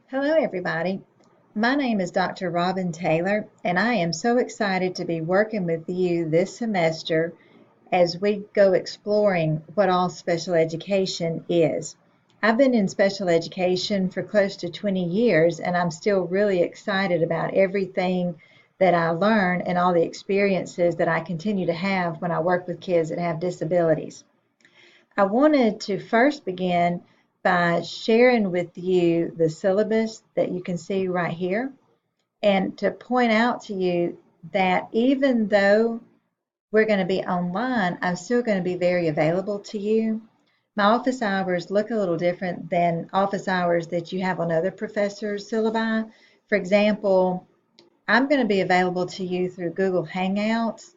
Hello, everybody. My name is Dr. Robin Taylor, and I am so excited to be working with you this semester as we go exploring what all special education is. I've been in special education for close to 20 years, and I'm still really excited about everything that I learn and all the experiences that I continue to have when I work with kids that have disabilities. I wanted to first begin by sharing with you the syllabus that you can see right here, and to point out to you that even though we're going to be online, I'm still going to be very available to you. My office hours look a little different than office hours that you have on other professors' syllabi. For example, I'm going to be available to you through Google Hangouts,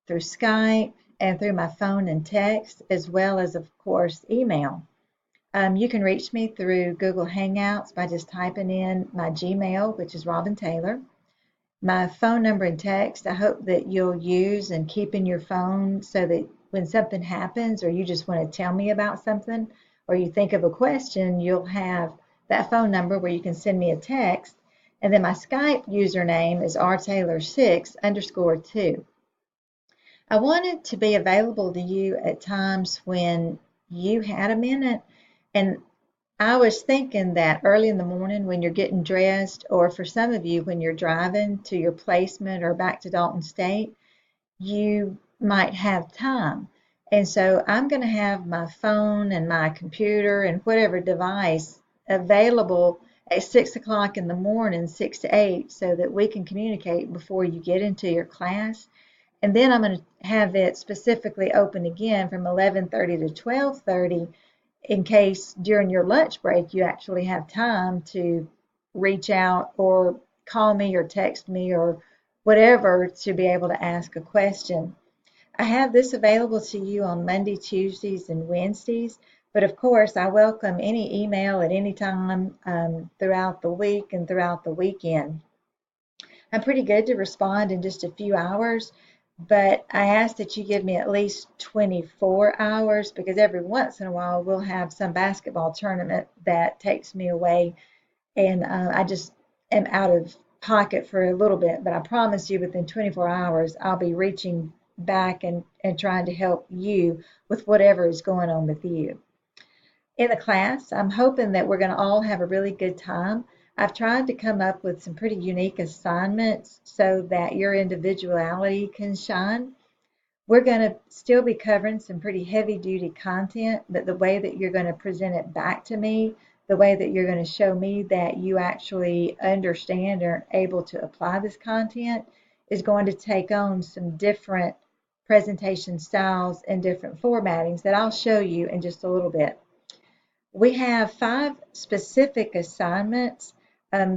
through Skype, and through my phone and text, as well as, of course, email. You can reach me through Google Hangouts by just typing in my Gmail, which is Robin Taylor. My phone number and text, I hope that you'll use and keep in your phone so that when something happens or you just want to tell me about something or you think of a question, you'll have that phone number where you can send me a text. And then my Skype username is rtaylor6_2. I wanted to be available to you at times when you had a minute. And I was thinking that early in the morning when you're getting dressed, or for some of you when you're driving to your placement or back to Dalton State, you might have time. And so I'm going to have my phone and my computer and whatever device available at 6 o'clock in the morning, 6 to 8, so that we can communicate before you get into your class. And then I'm going to have it specifically open again from 11:30 to 12:30 in case during your lunch break you actually have time to reach out or call me or text me or whatever to be able to ask a question. I have this available to you on Monday, Tuesdays, and Wednesdays, but of course I welcome any email at any time throughout the week and throughout the weekend. I'm pretty good to respond in just a few hours, but I ask that you give me at least 24 hours because every once in a while we'll have some basketball tournament that takes me away, and I just am out of pocket for a little bit. But I promise you within 24 hours I'll be reaching back and trying to help you with whatever is going on with you. In the class, I'm hoping that we're going to all have a really good time. I've tried to come up with some pretty unique assignments so that your individuality can shine. We're going to still be covering some pretty heavy duty content, but the way that you're going to present it back to me, the way that you're going to show me that you actually understand or are able to apply this content is going to take on some different presentation styles and different formattings that I'll show you in just a little bit. We have 5 specific assignments.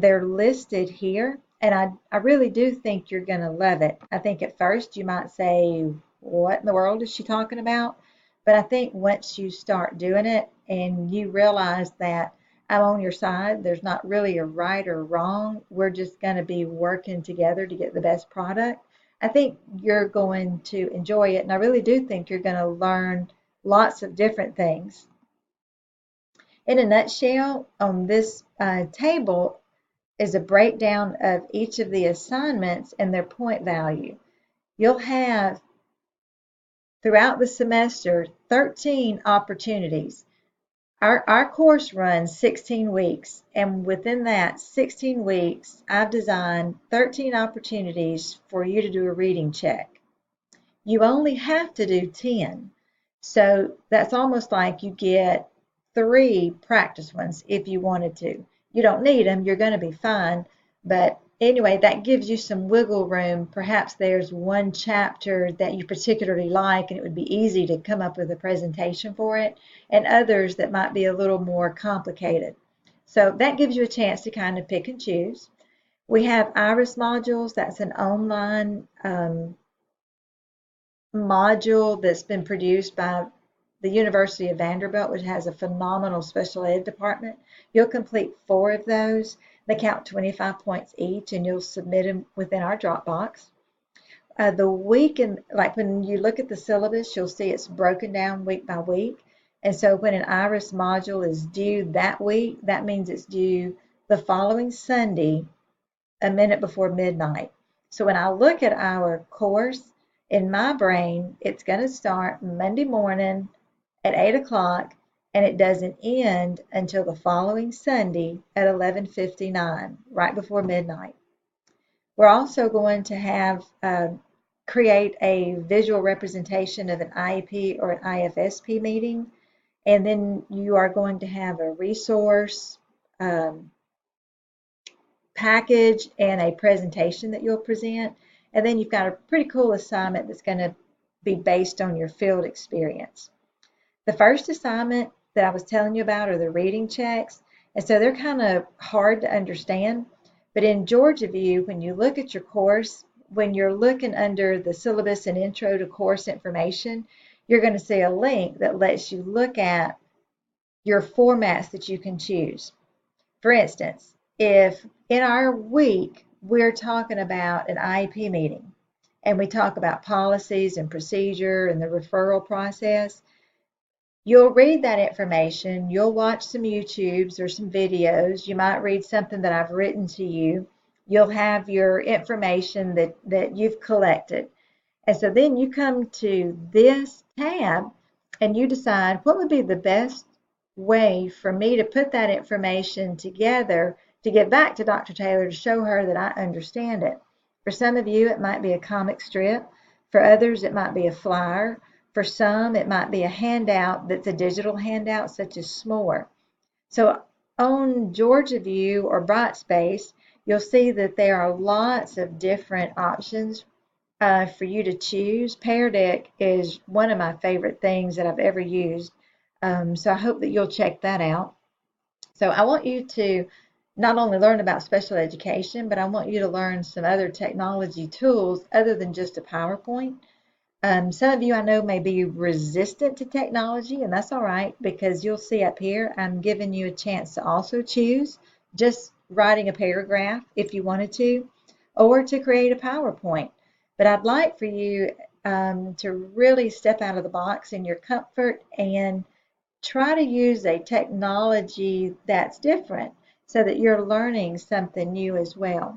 They're listed here, and I really do think you're going to love it. I think at first you might say, what in the world is she talking about? But I think once you start doing it and you realize that I'm on your side, there's not really a right or wrong. We're just going to be working together to get the best product. I think you're going to enjoy it, and I really do think you're going to learn lots of different things. In a nutshell, on this table is a breakdown of each of the assignments and their point value. You'll have throughout the semester 13 opportunities. Our course runs 16 weeks, and within that 16 weeks, I've designed 13 opportunities for you to do a reading check. You only have to do 10. So that's almost like you get 3 practice ones if you wanted to. You don't need them, you're going to be fine. But anyway, that gives you some wiggle room. Perhaps there's one chapter that you particularly like and it would be easy to come up with a presentation for it, and others that might be a little more complicated. So that gives you a chance to kind of pick and choose. We have IRIS modules. That's an online module that's been produced by the University of Vanderbilt, which has a phenomenal special ed department. You'll complete 4 of those. They count 25 points each, and you'll submit them within our Dropbox. The week, and like when you look at the syllabus, you'll see it's broken down week by week. And so when an IRIS module is due that week, that means it's due the following Sunday, a minute before midnight. So when I look at our course, in my brain, it's going to start Monday morning at 8 o'clock, and it doesn't end until the following Sunday at 11:59, right before midnight. We're also going to have create a visual representation of an IEP or an IFSP meeting, and then you are going to have a resource package and a presentation that you'll present. And then you've got a pretty cool assignment that's going to be based on your field experience. The first assignment that I was telling you about are the reading checks. And so they're kind of hard to understand. But in Georgia View, when you look at your course, when you're looking under the syllabus and intro to course information, you're going to see a link that lets you look at your formats that you can choose. For instance, if in our week we're talking about an IEP meeting and we talk about policies and procedure and the referral process, you'll read that information, you'll watch some YouTubes or some videos, you might read something that I've written to you, you'll have your information that you've collected. And so then you come to this tab and you decide what would be the best way for me to put that information together to get back to Dr. Taylor to show her that I understand it. For some of you, it might be a comic strip. For others, it might be a flyer. For some, it might be a handout that's a digital handout, such as S'more. So on Georgia View or Brightspace, you'll see that there are lots of different options for you to choose. Pear Deck is one of my favorite things that I've ever used. So I hope that you'll check that out. So I want you to not only learn about special education, but I want you to learn some other technology tools other than just a PowerPoint. Some of you I know may be resistant to technology, and that's all right because you'll see up here I'm giving you a chance to also choose just writing a paragraph if you wanted to, or to create a PowerPoint. But I'd like for you to really step out of the box in your comfort and try to use a technology that's different so that you're learning something new as well.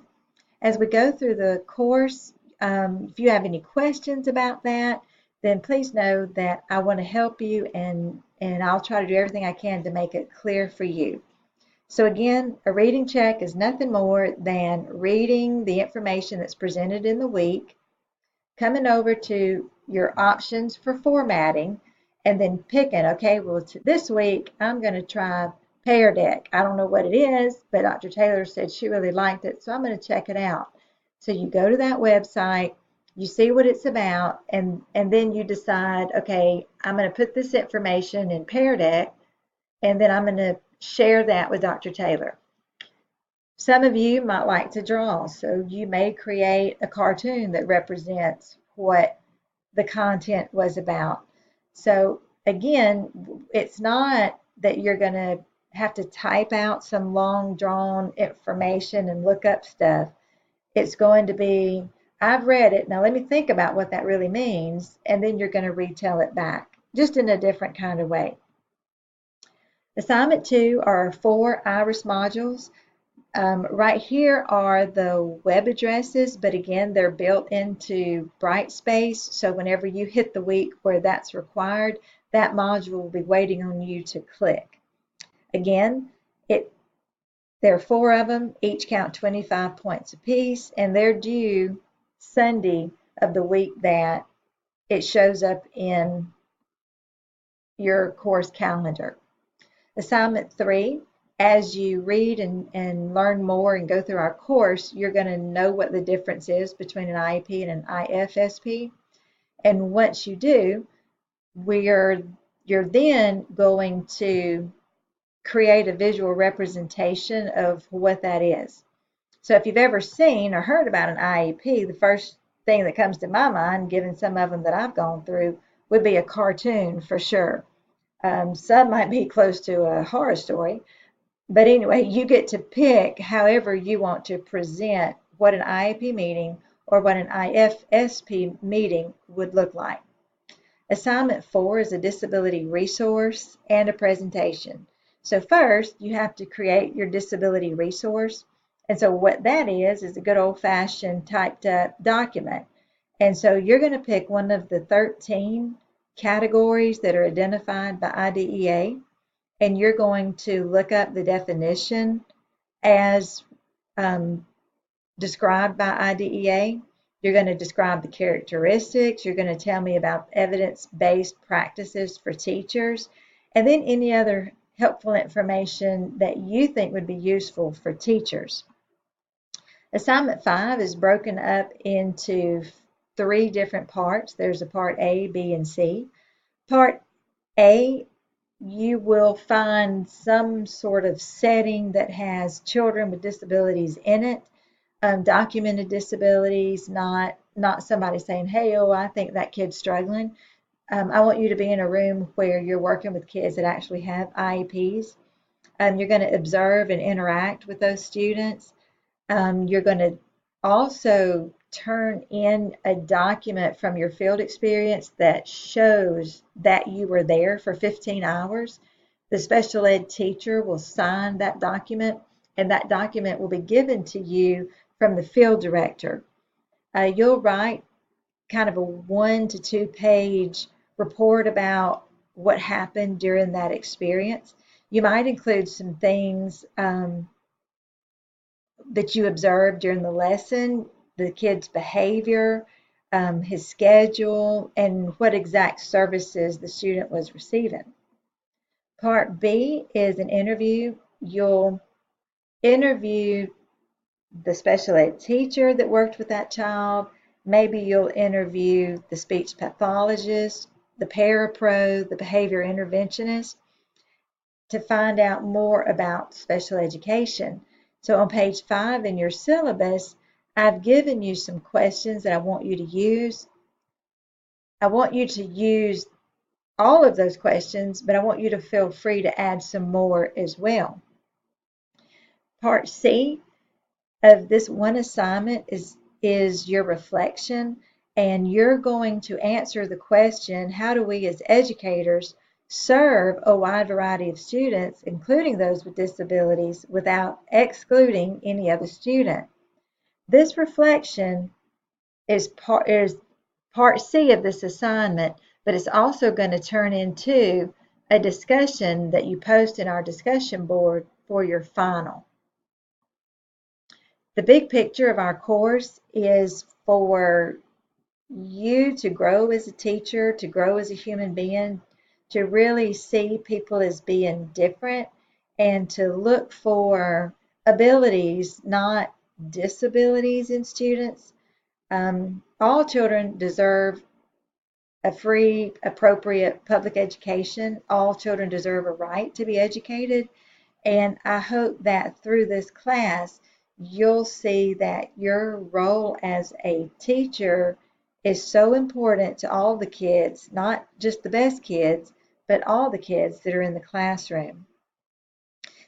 As we go through the course, if you have any questions about that, then please know that I want to help you and I'll try to do everything I can to make it clear for you. So again, a reading check is nothing more than reading the information that's presented in the week, coming over to your options for formatting, and then picking, okay, well, this week I'm going to try Pear Deck. I don't know what it is, but Dr. Taylor said she really liked it, so I'm going to check it out. So you go to that website, you see what it's about, and then you decide, okay, I'm going to put this information in Pear Deck, and then I'm going to share that with Dr. Taylor. Some of you might like to draw, so you may create a cartoon that represents what the content was about. So again, it's not that you're going to have to type out some long drawn information and look up stuff. It's going to be, I've read it, now let me think about what that really means, and then you're going to retell it back, just in a different kind of way. Assignment 2 are 4 IRIS modules. Right here are the web addresses, but again, they're built into Brightspace, so whenever you hit the week where that's required, that module will be waiting on you to click. Again, there are 4 of them, each count 25 points apiece, and they're due Sunday of the week that it shows up in your course calendar. Assignment 3, as you read and learn more and go through our course, you're going to know what the difference is between an IEP and an IFSP. And once you do, you're then going to create a visual representation of what that is. So if you've ever seen or heard about an IEP, the first thing that comes to my mind, given some of them that I've gone through, would be a cartoon for sure. Some might be close to a horror story. But anyway, you get to pick however you want to present what an IEP meeting or what an IFSP meeting would look like. Assignment 4 is a disability resource and a presentation. So first, you have to create your disability resource. And so what that is a good old-fashioned typed up document. And so you're going to pick one of the 13 categories that are identified by IDEA, and you're going to look up the definition as described by IDEA. You're going to describe the characteristics. You're going to tell me about evidence-based practices for teachers, and then any other helpful information that you think would be useful for teachers. Assignment 5 is broken up into 3 different parts. There's a part A, B, and C. Part A, you will find some sort of setting that has children with disabilities in it. Documented disabilities, not somebody saying, hey, oh, I think that kid's struggling. I want you to be in a room where you're working with kids that actually have IEPs. You're going to observe and interact with those students. You're going to also turn in a document from your field experience that shows that you were there for 15 hours. The special ed teacher will sign that document, and that document will be given to you from the field director. You'll write kind of a 1 to 2 page report about what happened during that experience. You might include some things that you observed during the lesson, the kid's behavior, his schedule, and what exact services the student was receiving. Part B is an interview. You'll interview the special ed teacher that worked with that child. Maybe you'll interview the speech pathologist, the parapro, the behavior interventionist to find out more about special education. So on page 5 in your syllabus, I've given you some questions that I want you to use. I want you to use all of those questions, but I want you to feel free to add some more as well. Part C of this one assignment is your reflection, and you're going to answer the question, how do we as educators serve a wide variety of students, including those with disabilities, without excluding any other student? This reflection is part C of this assignment, but it's also going to turn into a discussion that you post in our discussion board for your final. The big picture of our course is for you to grow as a teacher, to grow as a human being, to really see people as being different, and to look for abilities, not disabilities in students. All children deserve a free, appropriate public education. All children deserve a right to be educated. And I hope that through this class, you'll see that your role as a teacher is so important to all the kids, not just the best kids, but all the kids that are in the classroom.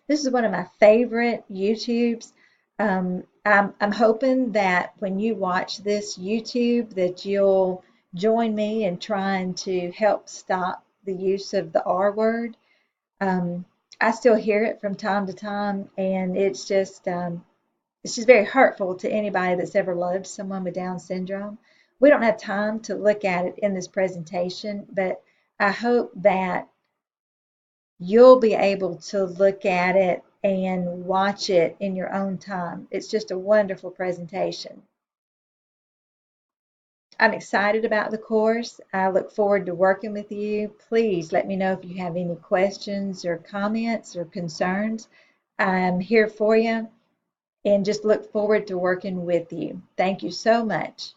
This is one of my favorite YouTubes. I'm hoping that when you watch this YouTube that you'll join me in trying to help stop the use of the R word. I still hear it from time to time, and it's just very hurtful to anybody that's ever loved someone with Down syndrome. We don't have time to look at it in this presentation, but I hope that you'll be able to look at it and watch it in your own time. It's just a wonderful presentation. I'm excited about the course. I look forward to working with you. Please let me know if you have any questions or comments or concerns. I'm here for you and just look forward to working with you. Thank you so much.